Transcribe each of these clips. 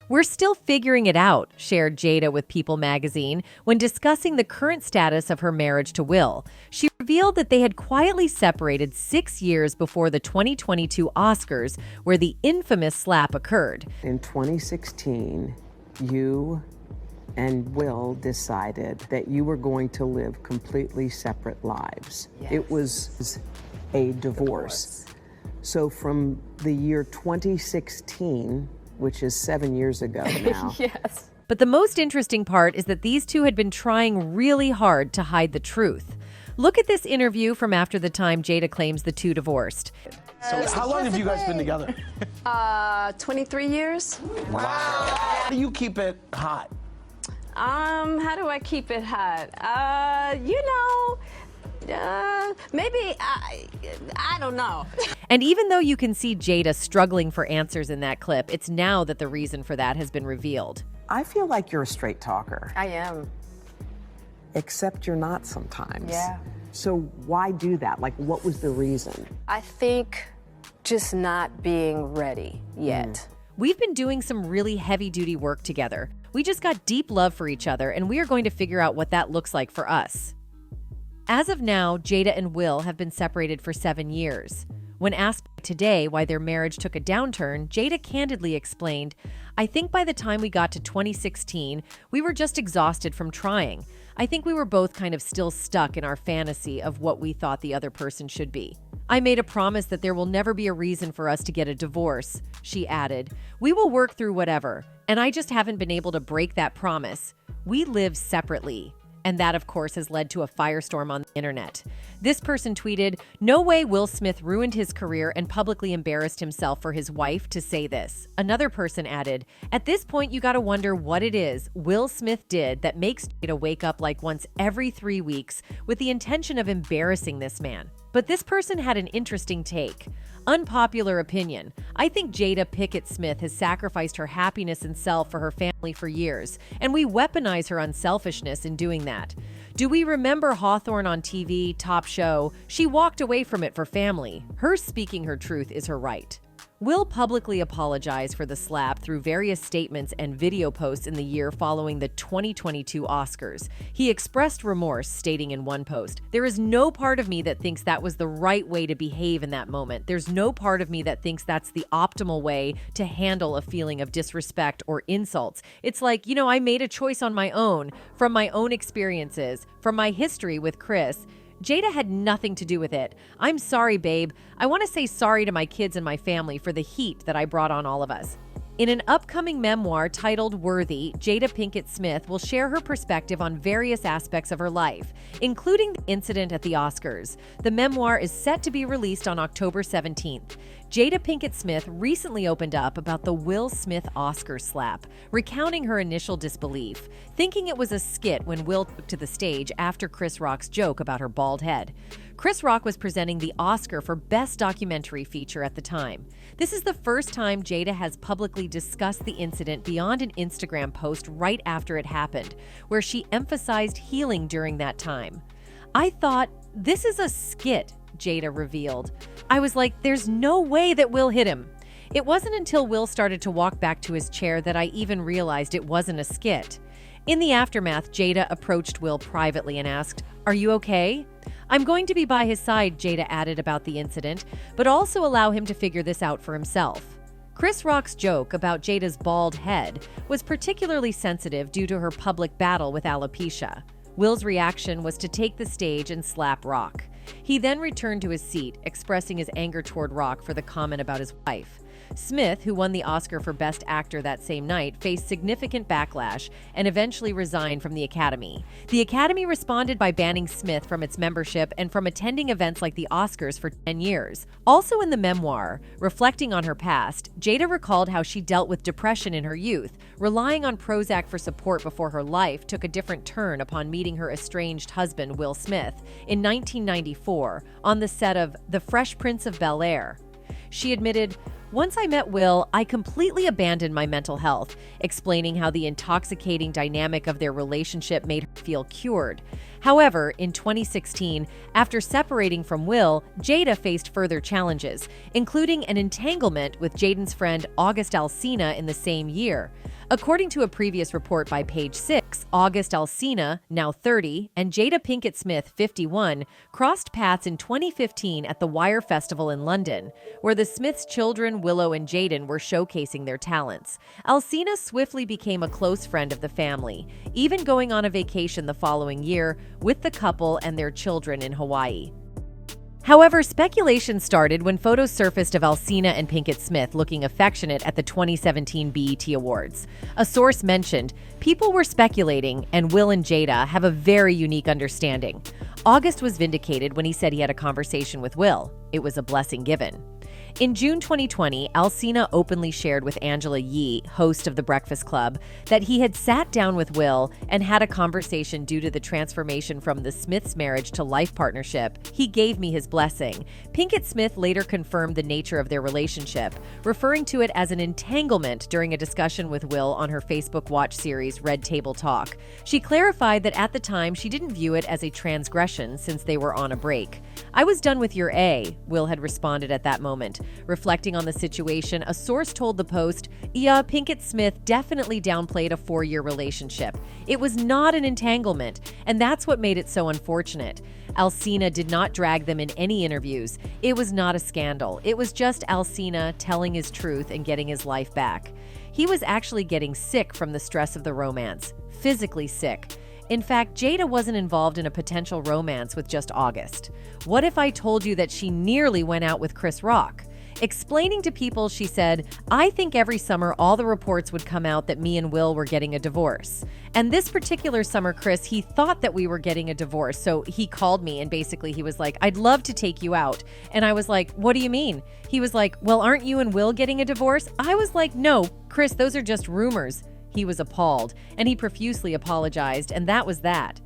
"We're still figuring it out," shared Jada with People magazine when discussing the current status of her marriage to Will. She revealed that they had quietly separated 6 years before the 2022 Oscars, where the infamous slap occurred. In 2016, you and Will decided that you were going to live completely separate lives. Yes. It was a divorce. So from the year 2016, which is 7 years ago now. Yes. But the most interesting part is that these two had been trying really hard to hide the truth. Look at this interview from after the time Jada claims the two divorced. So how long have you guys been together? 23 years. Wow. How do you keep it hot? How do I keep it hot? Maybe, I don't know. And even though you can see Jada struggling for answers in that clip, it's now that the reason for that has been revealed. I feel like you're a straight talker, I am. except you're not sometimes. Yeah. So why do that? Like, what was the reason? I think just not being ready yet. We've been doing some really heavy-duty work together. We just got deep love for each other, and we are going to figure out what that looks like for us. As of now, Jada and Will have been separated for 7 years. When asked today why their marriage took a downturn, Jada candidly explained, "I think by the time we got to 2016, we were just exhausted from trying. I think we were both kind of still stuck in our fantasy of what we thought the other person should be. I made a promise that there will never be a reason for us to get a divorce," she added. "We will work through whatever, and I just haven't been able to break that promise. We live separately." And that, of course, has led to a firestorm on the internet. This person tweeted, "No way Will Smith ruined his career and publicly embarrassed himself for his wife to say this." Another person added, "At this point, you gotta wonder what it is Will Smith did that makes Jada wake up like once every 3 weeks with the intention of embarrassing this man." But this person had an interesting take. Unpopular opinion. I think Jada Pinkett Smith has sacrificed her happiness and self for her family for years, and we weaponize her unselfishness in doing that. Do we remember Hawthorne on TV, Top Show? She walked away from it for family. Her speaking her truth is her right. Will publicly apologized for the slap through various statements and video posts in the year following the 2022 Oscars. He expressed remorse, stating in one post, "There is no part of me that thinks that was the right way to behave in that moment. There's no part of me that thinks that's the optimal way to handle a feeling of disrespect or insults. It's like, I made a choice on my own, from my own experiences, from my history with Chris. Jada had nothing to do with it. I'm sorry, babe. I want to say sorry to my kids and my family for the heat that I brought on all of us." In an upcoming memoir titled Worthy, Jada Pinkett Smith will share her perspective on various aspects of her life, including the incident at the Oscars. The memoir is set to be released on October 17th. Jada Pinkett Smith recently opened up about the Will Smith Oscar slap, recounting her initial disbelief, thinking it was a skit when Will took to the stage after Chris Rock's joke about her bald head. Chris Rock was presenting the Oscar for Best Documentary Feature at the time. This is the first time Jada has publicly discussed the incident beyond an Instagram post right after it happened, where she emphasized healing during that time. "I thought, this is a skit," Jada revealed. "I was like, there's no way that Will hit him. It wasn't until Will started to walk back to his chair that I even realized it wasn't a skit." In the aftermath, Jada approached Will privately and asked, "Are you okay?" "I'm going to be by his side," Jada added about the incident, "but also allow him to figure this out for himself." Chris Rock's joke about Jada's bald head was particularly sensitive due to her public battle with alopecia. Will's reaction was to take the stage and slap Rock. He then returned to his seat, expressing his anger toward Rock for the comment about his wife. Smith, who won the Oscar for Best Actor that same night, faced significant backlash and eventually resigned from the Academy. The Academy responded by banning Smith from its membership and from attending events like the Oscars for 10 years. Also in the memoir, reflecting on her past, Jada recalled how she dealt with depression in her youth, relying on Prozac for support before her life took a different turn upon meeting her estranged husband, Will Smith, in 1994 on the set of The Fresh Prince of Bel-Air. She admitted, "Once I met Will, I completely abandoned my mental health," explaining how the intoxicating dynamic of their relationship made her feel cured. However, in 2016, after separating from Will, Jada faced further challenges, including an entanglement with Jaden's friend August Alsina in the same year. According to a previous report by Page 6, August Alsina, now 30, and Jada Pinkett Smith, 51, crossed paths in 2015 at the Wire Festival in London, where the Smiths' children Willow and Jaden were showcasing their talents. Alsina swiftly became a close friend of the family, even going on a vacation the following year with the couple and their children in Hawaii. However, speculation started when photos surfaced of Alsina and Pinkett Smith looking affectionate at the 2017 BET Awards. A source mentioned, "People were speculating, and Will and Jada have a very unique understanding." August was vindicated when he said he had a conversation with Will. It was a blessing given. In June 2020, Alsina openly shared with Angela Yee, host of The Breakfast Club, that he had sat down with Will and had a conversation due to the transformation from the Smiths' marriage to life partnership. "He gave me his blessing." Pinkett Smith later confirmed the nature of their relationship, referring to it as an entanglement during a discussion with Will on her Facebook Watch series Red Table Talk. She clarified that at the time she didn't view it as a transgression since they were on a break. "I was done with your A," Will had responded at that moment. Reflecting on the situation, a source told the Post, "Yeah, Pinkett Smith definitely downplayed a 4-year relationship. It was not an entanglement, and that's what made it so unfortunate. Alsina did not drag them in any interviews. It was not a scandal. It was just Alsina telling his truth and getting his life back. He was actually getting sick from the stress of the romance, physically sick. In fact, Jada wasn't involved in a potential romance with just August. What if I told you that she nearly went out with Chris Rock?" Explaining to People, she said, "I think every summer all the reports would come out that me and Will were getting a divorce. And this particular summer, Chris, he thought that we were getting a divorce. So he called me and basically he was like, 'I'd love to take you out.' And I was like, 'What do you mean?' He was like, 'Well, aren't you and Will getting a divorce?' I was like, 'No, Chris, those are just rumors.' He was appalled, and he profusely apologized, and that was that."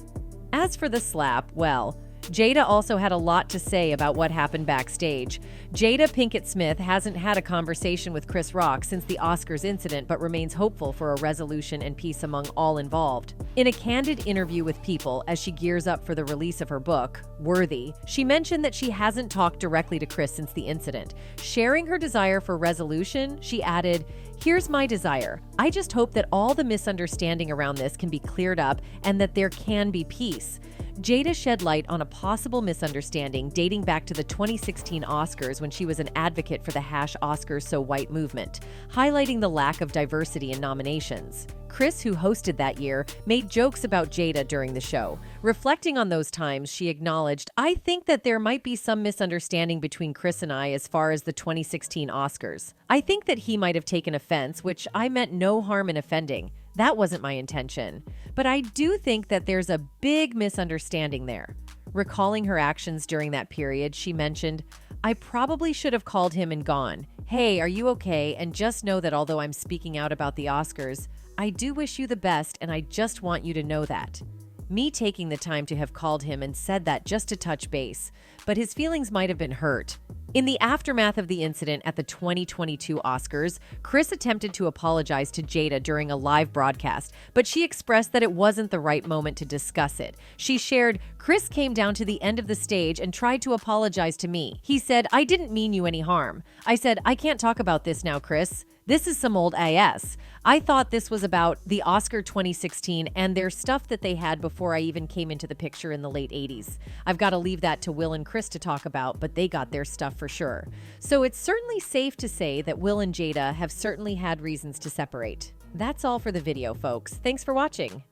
As for the slap, well, Jada also had a lot to say about what happened backstage. Jada Pinkett Smith hasn't had a conversation with Chris Rock since the Oscars incident, but remains hopeful for a resolution and peace among all involved. In a candid interview with People, as she gears up for the release of her book, Worthy, she mentioned that she hasn't talked directly to Chris since the incident. Sharing her desire for resolution, she added, "Here's my desire. I just hope that all the misunderstanding around this can be cleared up and that there can be peace." Jada shed light on a possible misunderstanding dating back to the 2016 Oscars when she was an advocate for the #Oscars So White movement, highlighting the lack of diversity in nominations. Chris, who hosted that year, made jokes about Jada during the show. Reflecting on those times, she acknowledged, "I think that there might be some misunderstanding between Chris and I as far as the 2016 Oscars. I think that he might have taken offense, which I meant no harm in offending. That wasn't my intention. But I do think that there's a big misunderstanding there." Recalling her actions during that period, she mentioned, "I probably should have called him and gone, 'Hey, are you okay? And just know that although I'm speaking out about the Oscars, I do wish you the best and I just want you to know that.' Me taking the time to have called him and said that just to touch base, but his feelings might have been hurt." In the aftermath of the incident at the 2022 Oscars, Chris attempted to apologize to Jada during a live broadcast, but she expressed that it wasn't the right moment to discuss it. She shared, "Chris came down to the end of the stage and tried to apologize to me. He said, 'I didn't mean you any harm.' I said, 'I can't talk about this now, Chris. This is some old AS. I thought this was about the Oscar 2016 and their stuff that they had before I even came into the picture in the late 80s. I've got to leave that to Will and Chris to talk about, but they got their stuff for sure.' So it's certainly safe to say that Will and Jada have certainly had reasons to separate." That's all for the video, folks. Thanks for watching.